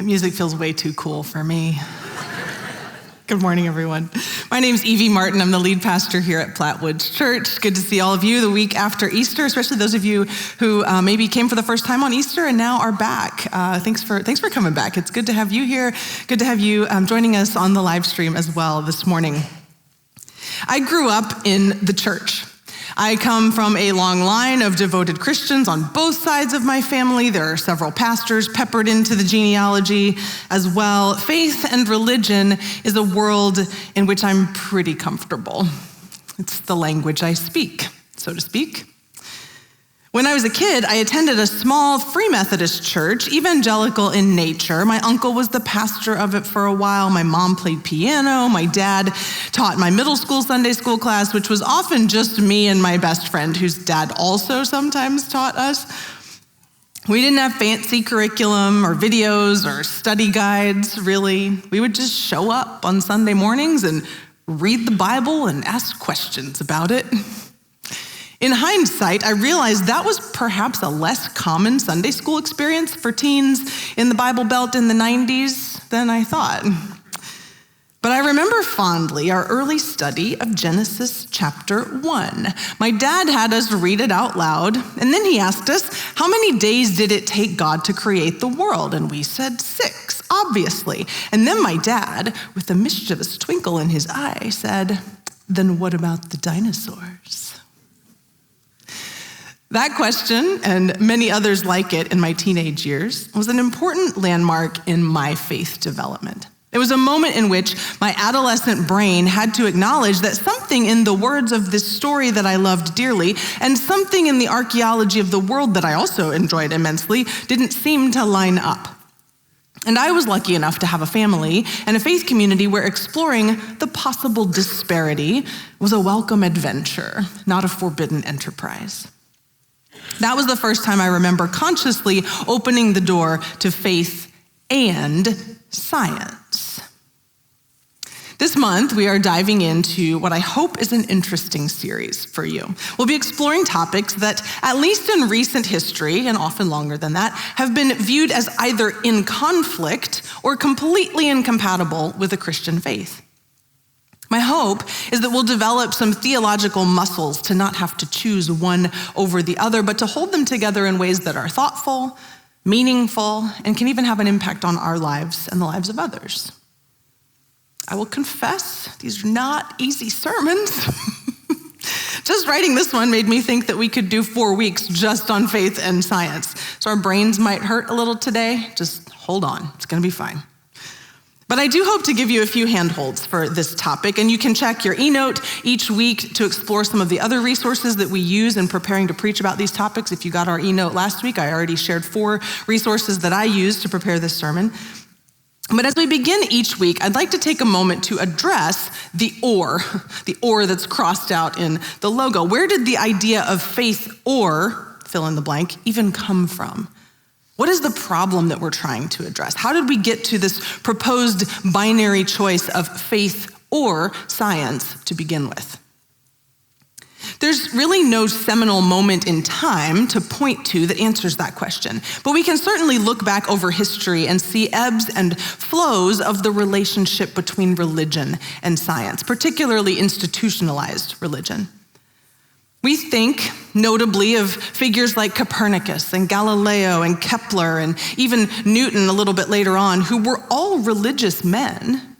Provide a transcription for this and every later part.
Music feels way too cool for me. Good morning, everyone. My name's Evie Martin. I'm the lead pastor here at Platte Woods Church. Good to see all of you the week after Easter, especially those of you who maybe came for the first time on Easter and now are back. Thanks for coming back. It's good to have you here. Good to have you joining us on the live stream as well this morning. I grew up in the church. I come from a long line of devoted Christians on both sides of my family. There are several pastors peppered into the genealogy as well. Faith and religion is a world in which I'm pretty comfortable. It's the language I speak, so to speak. When I was a kid, I attended a small Free Methodist church, evangelical in nature. My uncle was the pastor of it for a while. My mom played piano. My dad taught my middle school Sunday school class, which was often just me and my best friend, whose dad also sometimes taught us. We didn't have fancy curriculum or videos or study guides, really. We would just show up on Sunday mornings and read the Bible and ask questions about it. In hindsight, I realized that was perhaps a less common Sunday school experience for teens in the Bible Belt in the 90s than I thought. But I remember fondly our early study of Genesis chapter 1. My dad had us read it out loud, and then he asked us, how many days did it take God to create the world? And we said 6, obviously. And then my dad, with a mischievous twinkle in his eye, said, then what about the dinosaurs? That question, and many others like it in my teenage years, was an important landmark in my faith development. It was a moment in which my adolescent brain had to acknowledge that something in the words of this story that I loved dearly, and something in the archaeology of the world that I also enjoyed immensely, didn't seem to line up. And I was lucky enough to have a family and a faith community where exploring the possible disparity was a welcome adventure, not a forbidden enterprise. That was the first time I remember consciously opening the door to faith and science. This month, we are diving into what I hope is an interesting series for you. We'll be exploring topics that, at least in recent history, and often longer than that, have been viewed as either in conflict or completely incompatible with the Christian faith. My hope is that we'll develop some theological muscles to not have to choose one over the other, but to hold them together in ways that are thoughtful, meaningful, and can even have an impact on our lives and the lives of others. I will confess, these are not easy sermons. Just writing this one made me think that we could do 4 weeks just on faith and science. So our brains might hurt a little today. Just hold on, it's gonna be fine. But I do hope to give you a few handholds for this topic, and you can check your e-note each week to explore some of the other resources that we use in preparing to preach about these topics. If you got our e-note last week, I already shared 4 resources that I used to prepare this sermon. But as we begin each week, I'd like to take a moment to address the or that's crossed out in the logo. Where did the idea of faith or, fill in the blank, even come from? What is the problem that we're trying to address? How did we get to this proposed binary choice of faith or science to begin with? There's really no seminal moment in time to point to that answers that question, but we can certainly look back over history and see ebbs and flows of the relationship between religion and science, particularly institutionalized religion. We think, notably, of figures like Copernicus and Galileo and Kepler and even Newton a little bit later on, who were all religious men,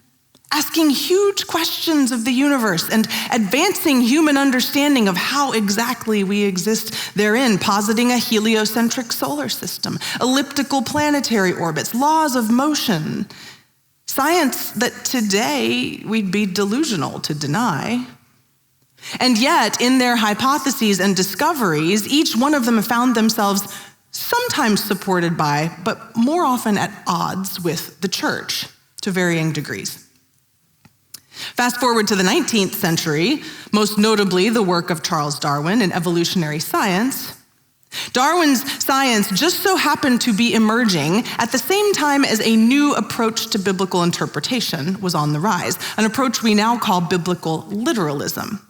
asking huge questions of the universe and advancing human understanding of how exactly we exist therein, positing a heliocentric solar system, elliptical planetary orbits, laws of motion, science that today we'd be delusional to deny. And yet, in their hypotheses and discoveries, each one of them found themselves sometimes supported by, but more often at odds with the church to varying degrees. Fast forward to the 19th century, most notably the work of Charles Darwin in evolutionary science. Darwin's science just so happened to be emerging at the same time as a new approach to biblical interpretation was on the rise, an approach we now call biblical literalism.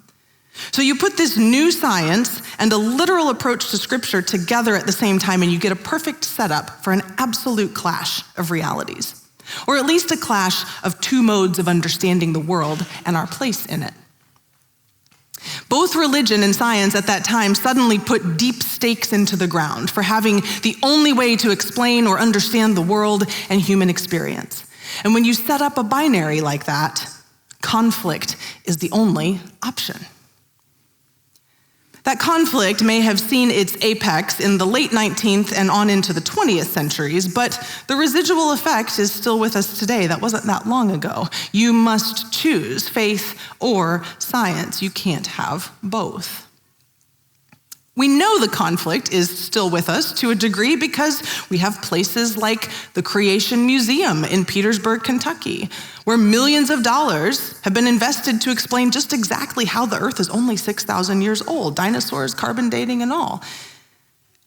So you put this new science and a literal approach to Scripture together at the same time, and you get a perfect setup for an absolute clash of realities, or at least a clash of two modes of understanding the world and our place in it. Both religion and science at that time suddenly put deep stakes into the ground for having the only way to explain or understand the world and human experience. And when you set up a binary like that, conflict is the only option. That conflict may have seen its apex in the late 19th and on into the 20th centuries, but the residual effect is still with us today. That wasn't that long ago. You must choose faith or science. You can't have both. We know the conflict is still with us to a degree because we have places like the Creation Museum in Petersburg, Kentucky, where millions of dollars have been invested to explain just exactly how the Earth is only 6,000 years old, dinosaurs, carbon dating, and all.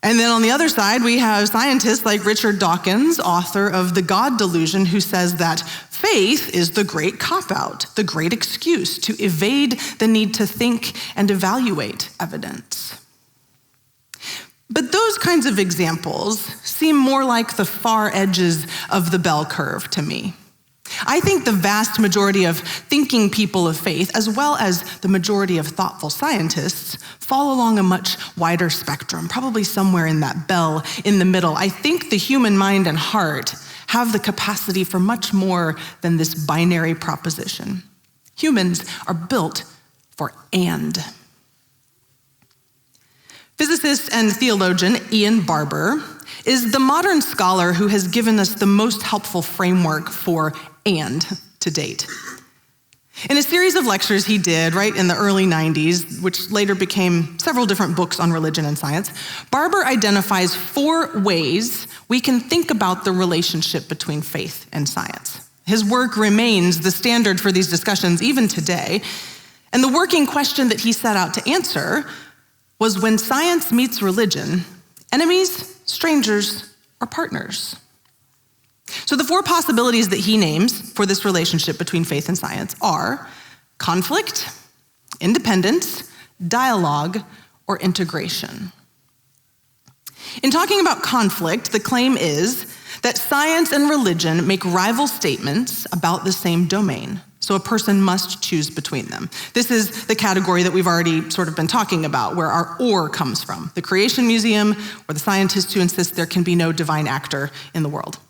And then on the other side, we have scientists like Richard Dawkins, author of The God Delusion, who says that faith is the great cop-out, the great excuse to evade the need to think and evaluate evidence. But those kinds of examples seem more like the far edges of the bell curve to me. I think the vast majority of thinking people of faith, as well as the majority of thoughtful scientists, fall along a much wider spectrum, probably somewhere in that bell in the middle. I think the human mind and heart have the capacity for much more than this binary proposition. Humans are built for and. Physicist and theologian Ian Barber is the modern scholar who has given us the most helpful framework for and to date. In a series of lectures he did right in the early 90s, which later became several different books on religion and science, Barber identifies 4 ways we can think about the relationship between faith and science. His work remains the standard for these discussions even today, and the working question that he set out to answer was, when science meets religion, enemies, strangers, or partners? So the 4 possibilities that he names for this relationship between faith and science are conflict, independence, dialogue, or integration. In talking about conflict, the claim is that science and religion make rival statements about the same domain. So a person must choose between them. This is the category that we've already sort of been talking about, where our or comes from. The Creation Museum, or the scientists who insist there can be no divine actor in the world.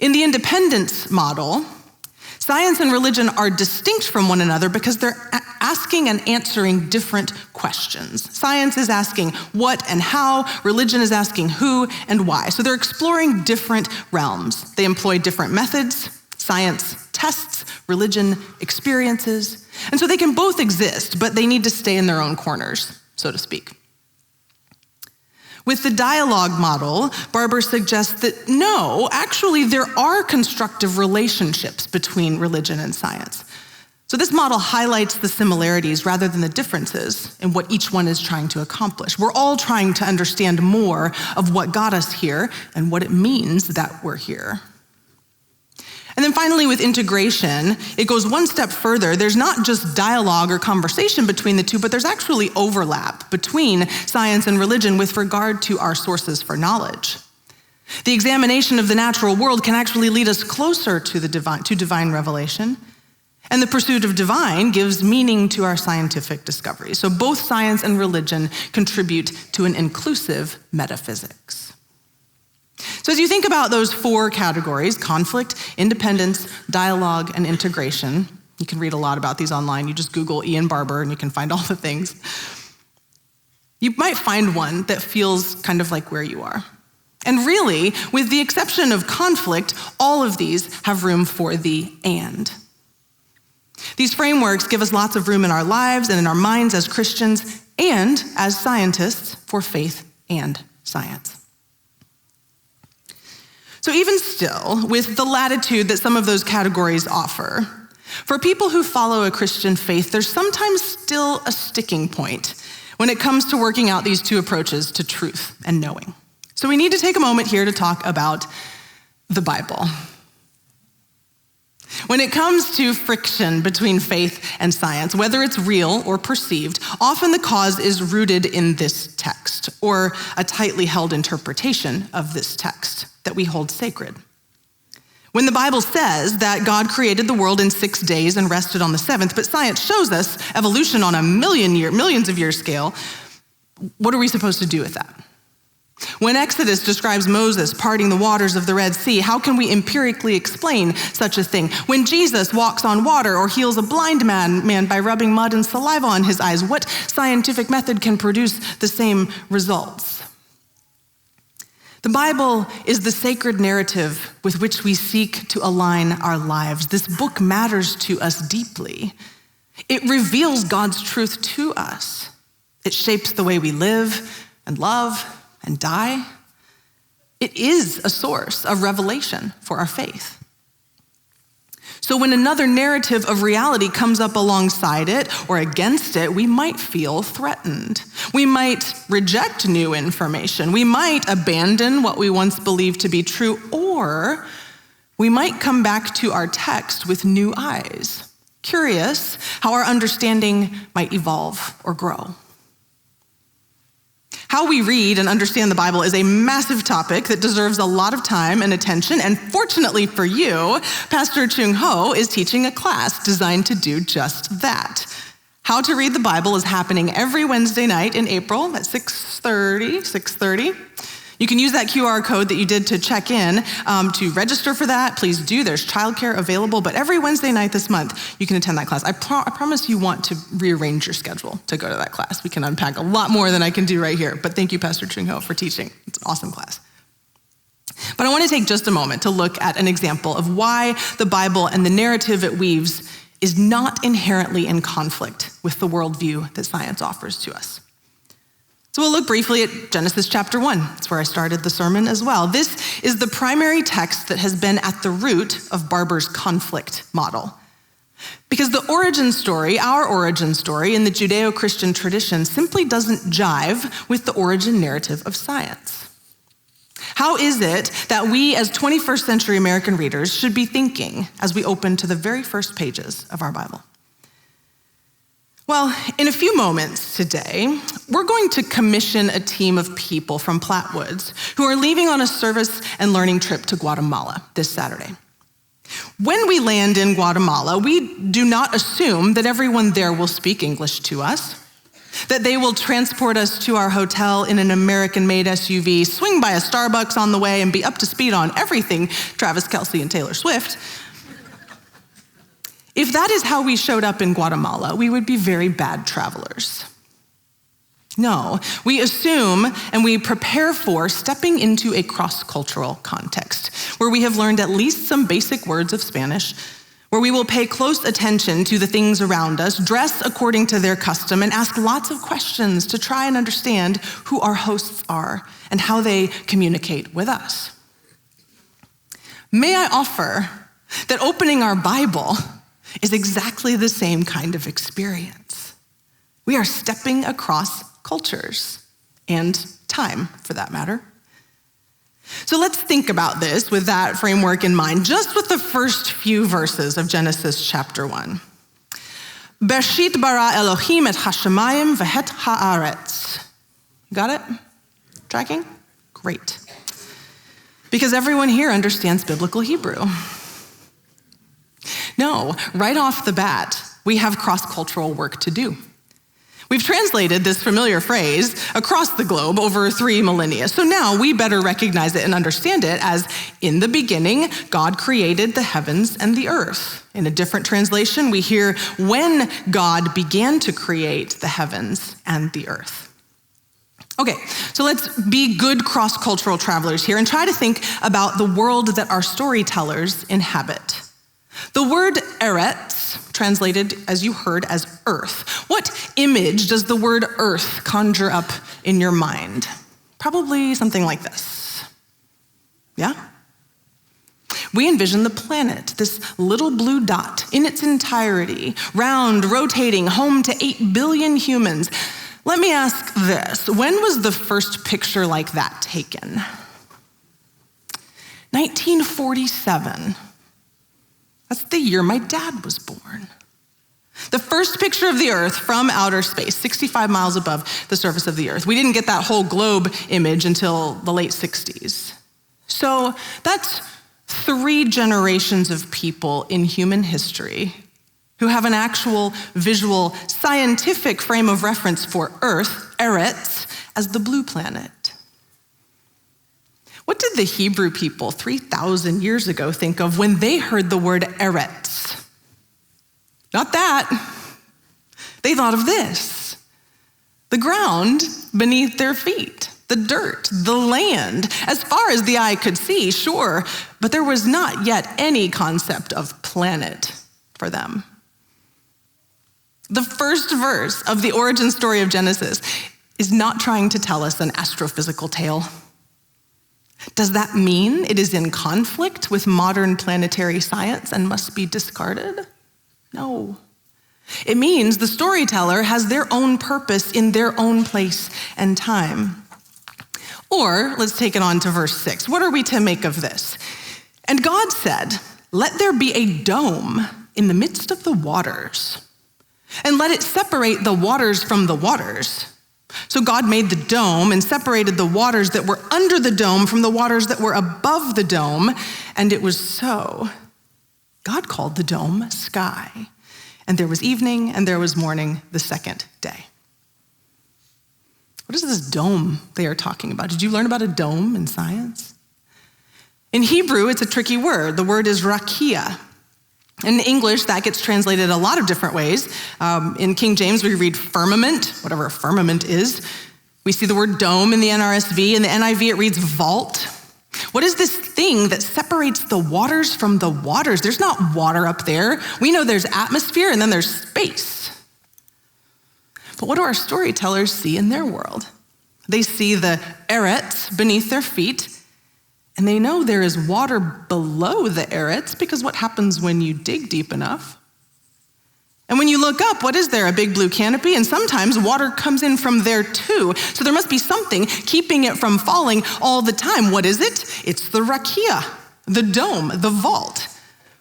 In the independence model, science and religion are distinct from one another because they're asking and answering different questions. Science is asking what and how, religion is asking who and why. So they're exploring different realms. They employ different methods. Science tests, religion experiences. And so they can both exist, but they need to stay in their own corners, so to speak. With the dialogue model, Barber suggests that no, actually there are constructive relationships between religion and science. So this model highlights the similarities rather than the differences in what each one is trying to accomplish. We're all trying to understand more of what got us here and what it means that we're here. And then finally, with integration, it goes one step further. There's not just dialogue or conversation between the two, but there's actually overlap between science and religion with regard to our sources for knowledge. The examination of the natural world can actually lead us closer to divine revelation, and the pursuit of divine gives meaning to our scientific discoveries. So both science and religion contribute to an inclusive metaphysics. So as you think about those 4 categories, conflict, independence, dialogue, and integration, you can read a lot about these online. You just Google Ian Barber and you can find all the things. You might find one that feels kind of like where you are. And really, with the exception of conflict, all of these have room for the and. These frameworks give us lots of room in our lives and in our minds as Christians and as scientists for faith and science. So even still, with the latitude that some of those categories offer, for people who follow a Christian faith, there's sometimes still a sticking point when it comes to working out these 2 approaches to truth and knowing. So we need to take a moment here to talk about the Bible. When it comes to friction between faith and science, whether it's real or perceived, often the cause is rooted in this text, or a tightly held interpretation of this text that we hold sacred. When the Bible says that God created the world in 6 days and rested on the seventh, but science shows us evolution on a millions of year scale, what are we supposed to do with that? When Exodus describes Moses parting the waters of the Red Sea, how can we empirically explain such a thing? When Jesus walks on water or heals a blind man by rubbing mud and saliva on his eyes, what scientific method can produce the same results? The Bible is the sacred narrative with which we seek to align our lives. This book matters to us deeply. It reveals God's truth to us. It shapes the way we live and love and die. It is a source of revelation for our faith. So when another narrative of reality comes up alongside it or against it, we might feel threatened. We might reject new information. We might abandon what we once believed to be true, or we might come back to our text with new eyes, curious how our understanding might evolve or grow. How we read and understand the Bible is a massive topic that deserves a lot of time and attention, and fortunately for you, Pastor Chung Ho is teaching a class designed to do just that. How to Read the Bible is happening every Wednesday night in April at 6:30. You can use that QR code that you did to check in to register for that. Please do. There's childcare available, but every Wednesday night this month, you can attend that class. I promise you want to rearrange your schedule to go to that class. We can unpack a lot more than I can do right here, but thank you, Pastor Chung Ho, for teaching. It's an awesome class. But I want to take just a moment to look at an example of why the Bible and the narrative it weaves is not inherently in conflict with the worldview that science offers to us. So we'll look briefly at Genesis chapter 1. That's where I started the sermon as well. This is the primary text that has been at the root of Barber's conflict model. Because the origin story, our origin story in the Judeo-Christian tradition, simply doesn't jive with the origin narrative of science. How is it that we as 21st century American readers should be thinking as we open to the very first pages of our Bible? Well, in a few moments today, we're going to commission a team of people from Platte Woods who are leaving on a service and learning trip to Guatemala this Saturday. When we land in Guatemala, we do not assume that everyone there will speak English to us, that they will transport us to our hotel in an American-made SUV, swing by a Starbucks on the way, and be up to speed on everything Travis Kelce and Taylor Swift. If that is how we showed up in Guatemala, we would be very bad travelers. No, we assume and we prepare for stepping into a cross-cultural context where we have learned at least some basic words of Spanish, where we will pay close attention to the things around us, dress according to their custom, and ask lots of questions to try and understand who our hosts are and how they communicate with us. May I offer that opening our Bible is exactly the same kind of experience. We are stepping across cultures and time, for that matter. So let's think about this with that framework in mind, just with the first few verses of Genesis chapter 1. Bereshit bara Elohim et hashamayim v'het haaretz. Got it? Tracking? Great. Because everyone here understands biblical Hebrew. No, right off the bat, we have cross-cultural work to do. We've translated this familiar phrase across the globe over 3 millennia. So now we better recognize it and understand it as, in the beginning, God created the heavens and the earth. In a different translation, we hear, when God began to create the heavens and the earth. Okay, so let's be good cross-cultural travelers here and try to think about the world that our storytellers inhabit. The word eretz, translated as you heard as earth. What image does the word earth conjure up in your mind? Probably something like this. Yeah? We envision the planet, this little blue dot in its entirety, round, rotating, home to 8 billion humans. Let me ask this, when was the first picture like that taken? 1947. That's the year my dad was born. The first picture of the Earth from outer space, 65 miles above the surface of the Earth. We didn't get that whole globe image until the late 60s. So that's 3 generations of people in human history who have an actual visual scientific frame of reference for Earth, Eretz, as the blue planet. What did the Hebrew people 3,000 years ago think of when they heard the word Eretz? Not that. They thought of this: the ground beneath their feet, the dirt, the land, as far as the eye could see, sure, but there was not yet any concept of planet for them. The first verse of the origin story of Genesis is not trying to tell us an astrophysical tale. Does that mean it is in conflict with modern planetary science and must be discarded? No. It means the storyteller has their own purpose in their own place and time. Or, let's take it on to verse 6. What are we to make of this? And God said, "Let there be a dome in the midst of the waters, and let it separate the waters from the waters." So God made the dome and separated the waters that were under the dome from the waters that were above the dome, and it was so. God called the dome sky, and there was evening and there was morning the second day. What is this dome they are talking about? Did you learn about a dome in science? In Hebrew, it's a tricky word. The word is rakia. In English, that gets translated a lot of different ways. In King James, we read firmament, whatever a firmament is. We see the word dome in the NRSV. In the NIV, it reads vault. What is this thing that separates the waters from the waters? There's not water up there. We know there's atmosphere and then there's space. But what do our storytellers see in their world? They see the Eretz beneath their feet, and they know there is water below the Eretz, because what happens when you dig deep enough? And when you look up, what is there? A big blue canopy, and sometimes water comes in from there too. So there must be something keeping it from falling all the time. What is it? It's the rakia, the dome, the vault,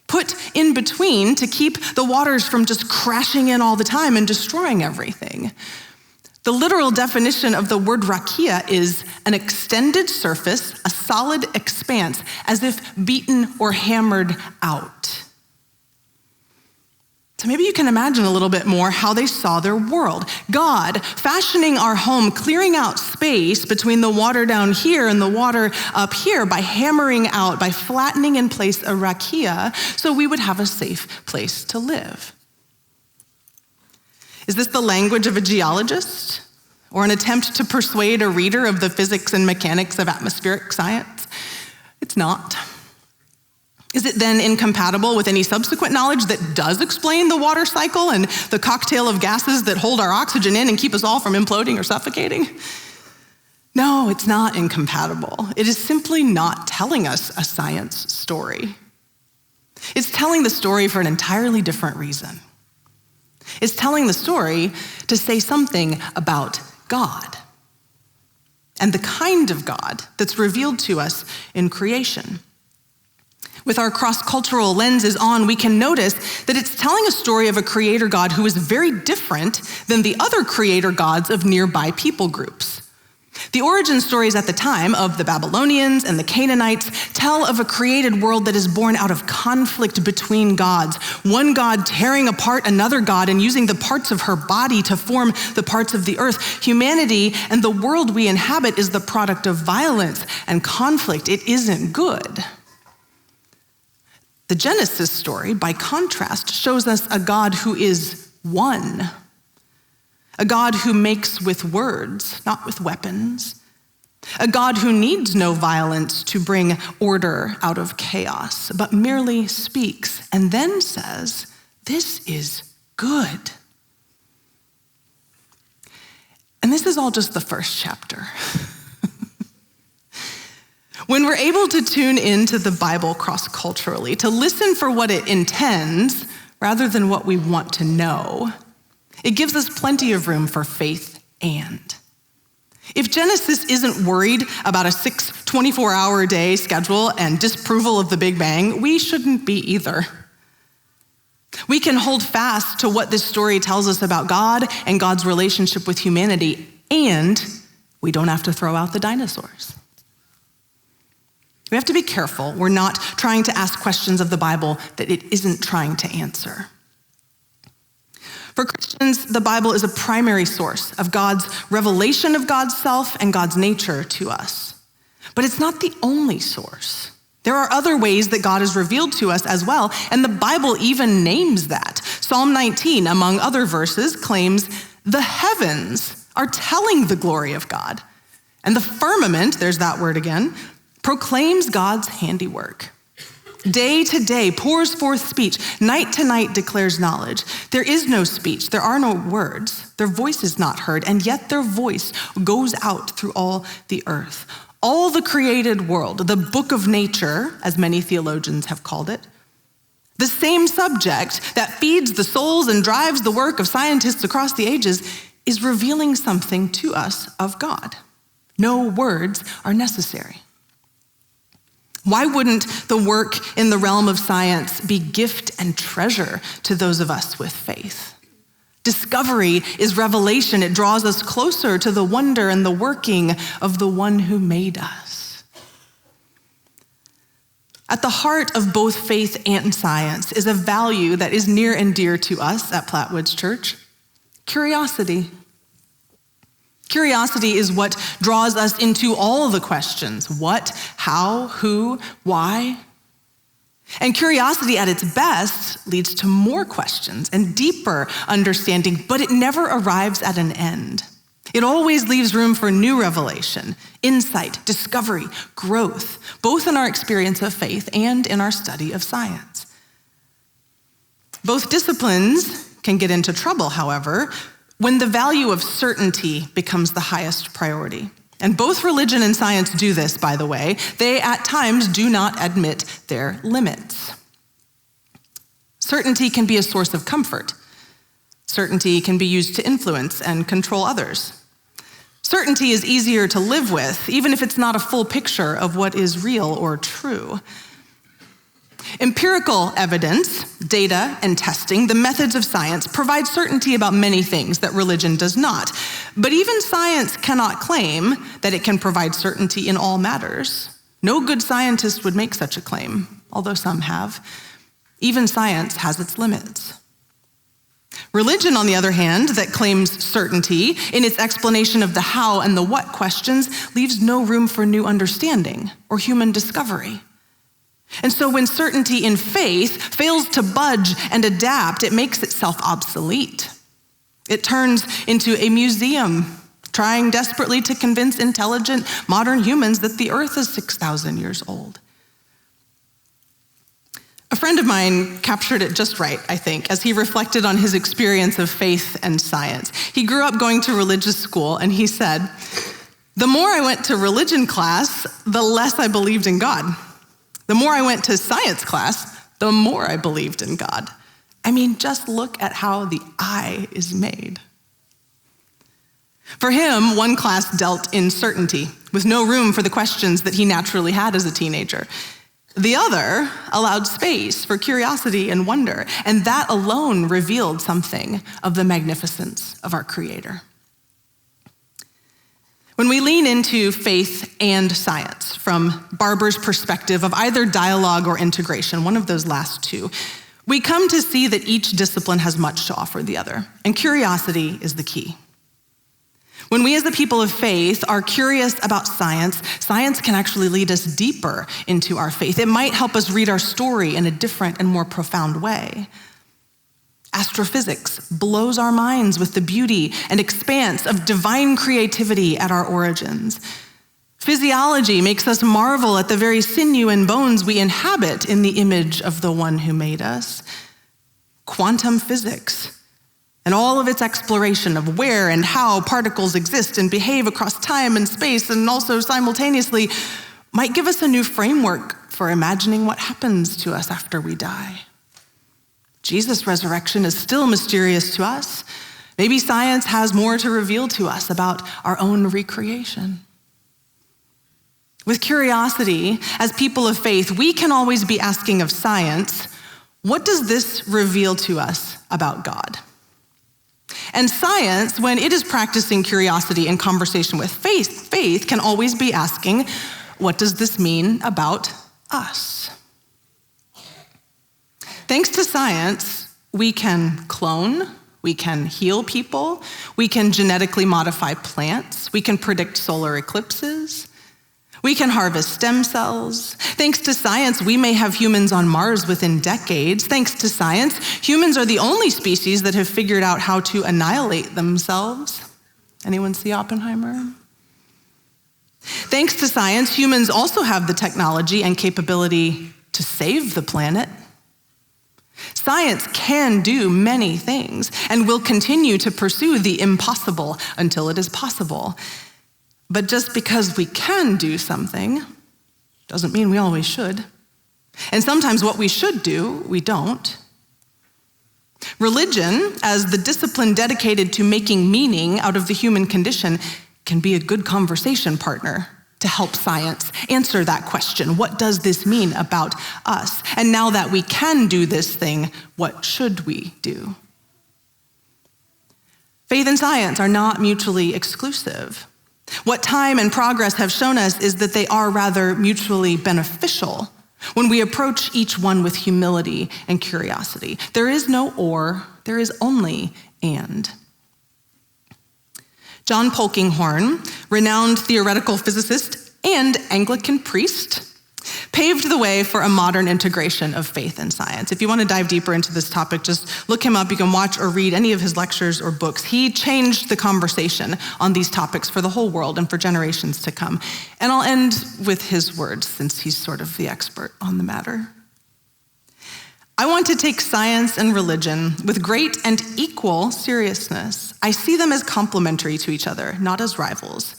put in between to keep the waters from just crashing in all the time and destroying everything. The literal definition of the word rakia is an extended surface, a solid expanse, as if beaten or hammered out. So maybe you can imagine a little bit more how they saw their world. God fashioning our home, clearing out space between the water down here and the water up here by hammering out, by flattening in place a rakia so we would have a safe place to live. Is this the language of a geologist or an attempt to persuade a reader of the physics and mechanics of atmospheric science? It's not. Is it then incompatible with any subsequent knowledge that does explain the water cycle and the cocktail of gases that hold our oxygen in and keep us all from imploding or suffocating? No, it's not incompatible. It is simply not telling us a science story. It's telling the story for an entirely different reason. It's telling the story to say something about God and the kind of God that's revealed to us in creation. With our cross-cultural lenses on, we can notice that it's telling a story of a creator God who is very different than the other creator gods of nearby people groups. The origin stories at the time of the Babylonians and the Canaanites tell of a created world that is born out of conflict between gods, one God tearing apart another God and using the parts of her body to form the parts of the earth. Humanity and the world we inhabit is the product of violence and conflict. It isn't good. The Genesis story, by contrast, shows us a God who is one. A God who makes with words, not with weapons. A God who needs no violence to bring order out of chaos, but merely speaks and then says, "This is good." And this is all just the first chapter. When we're able to tune into the Bible cross-culturally, to listen for what it intends rather than what we want to know, it gives us plenty of room for faith and. If Genesis isn't worried about a 24-hour day schedule and disapproval of the Big Bang, we shouldn't be either. We can hold fast to what this story tells us about God and God's relationship with humanity, and we don't have to throw out the dinosaurs. We have to be careful. We're not trying to ask questions of the Bible that it isn't trying to answer. For Christians, the Bible is a primary source of God's revelation of God's self and God's nature to us. But it's not the only source. There are other ways that God is revealed to us as well, and the Bible even names that. Psalm 19, among other verses, claims the heavens are telling the glory of God, and the firmament, there's that word again, proclaims God's handiwork. Day to day pours forth speech, night to night declares knowledge. There is no speech, there are no words, their voice is not heard, and yet their voice goes out through all the earth. All the created world, the book of nature, as many theologians have called it, the same subject that feeds the souls and drives the work of scientists across the ages, is revealing something to us of God. No words are necessary. Why wouldn't the work in the realm of science be gift and treasure to those of us with faith? Discovery is revelation. It draws us closer to the wonder and the working of the one who made us. At the heart of both faith and science is a value that is near and dear to us at Plattwoods Church: curiosity. Curiosity is what draws us into all the questions: what, how, who, why. And curiosity at its best leads to more questions and deeper understanding, but it never arrives at an end. It always leaves room for new revelation, insight, discovery, growth, both in our experience of faith and in our study of science. Both disciplines can get into trouble, however, when the value of certainty becomes the highest priority. And both religion and science do this, by the way. They at times do not admit their limits. Certainty can be a source of comfort. Certainty can be used to influence and control others. Certainty is easier to live with, even if it's not a full picture of what is real or true. Empirical evidence, data, and testing, the methods of science, provide certainty about many things that religion does not. But even science cannot claim that it can provide certainty in all matters. No good scientist would make such a claim, although some have. Even science has its limits. Religion, on the other hand, that claims certainty in its explanation of the how and the what questions, leaves no room for new understanding or human discovery. And so when certainty in faith fails to budge and adapt, it makes itself obsolete. It turns into a museum, trying desperately to convince intelligent modern humans that the earth is 6,000 years old. A friend of mine captured it just right, I think, as he reflected on his experience of faith and science. He grew up going to religious school, and he said, "The more I went to religion class, the less I believed in God. The more I went to science class, the more I believed in God. I mean, just look at how the eye is made." For him, one class dealt in certainty, with no room for the questions that he naturally had as a teenager. The other allowed space for curiosity and wonder, and that alone revealed something of the magnificence of our Creator. When we lean into faith and science from Barber's perspective of either dialogue or integration, one of those last two, we come to see that each discipline has much to offer the other, and curiosity is the key. When we as the people of faith are curious about science, science can actually lead us deeper into our faith. It might help us read our story in a different and more profound way. Astrophysics blows our minds with the beauty and expanse of divine creativity at our origins. Physiology makes us marvel at the very sinew and bones we inhabit in the image of the one who made us. Quantum physics and all of its exploration of where and how particles exist and behave across time and space, and also simultaneously, might give us a new framework for imagining what happens to us after we die. Jesus' resurrection is still mysterious to us. Maybe science has more to reveal to us about our own recreation. With curiosity, as people of faith, we can always be asking of science, What does this reveal to us about God? And science, when it is practicing curiosity in conversation with faith can always be asking, what does this mean about us? Thanks to science, we can clone, we can heal people, we can genetically modify plants, we can predict solar eclipses, we can harvest stem cells. Thanks to science, we may have humans on Mars within decades. Thanks to science, humans are the only species that have figured out how to annihilate themselves. Anyone see Oppenheimer? Thanks to science, humans also have the technology and capability to save the planet. Science can do many things and will continue to pursue the impossible until it is possible. But just because we can do something doesn't mean we always should. And sometimes what we should do, we don't. Religion, as the discipline dedicated to making meaning out of the human condition, can be a good conversation partner to help science answer that question. What does this mean about us? And now that we can do this thing, what should we do? Faith and science are not mutually exclusive. What time and progress have shown us is that they are rather mutually beneficial when we approach each one with humility and curiosity. There is no or, there is only and. John Polkinghorne, renowned theoretical physicist and Anglican priest, paved the way for a modern integration of faith and science. If you want to dive deeper into this topic, just look him up. You can watch or read any of his lectures or books. He changed the conversation on these topics for the whole world and for generations to come. And I'll end with his words, since he's sort of the expert on the matter. I want to take science and religion with great and equal seriousness. I see them as complementary to each other, not as rivals.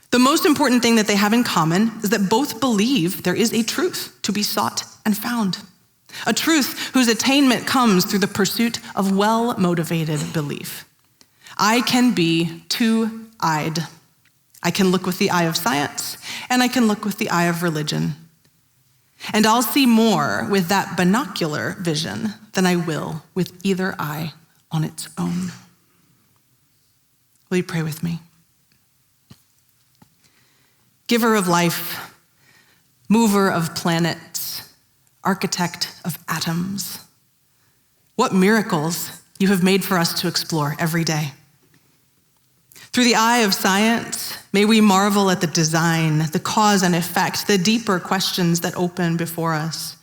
The most important thing that they have in common is that both believe there is a truth to be sought and found, a truth whose attainment comes through the pursuit of well-motivated belief. I can be two-eyed. I can look with the eye of science, and I can look with the eye of religion. And I'll see more with that binocular vision than I will with either eye on its own. Will you pray with me? Giver of life, mover of planets, architect of atoms, what miracles you have made for us to explore every day. Through the eye of science, may we marvel at the design, the cause and effect, the deeper questions that open before us.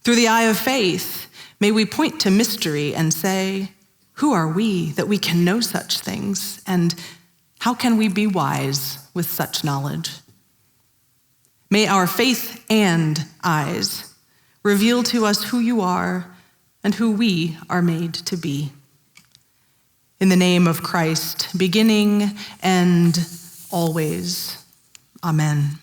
Through the eye of faith, may we point to mystery and say, who are we that we can know such things? And how can we be wise with such knowledge? May our faith and eyes reveal to us who you are and who we are made to be. In the name of Christ, beginning and always. Amen.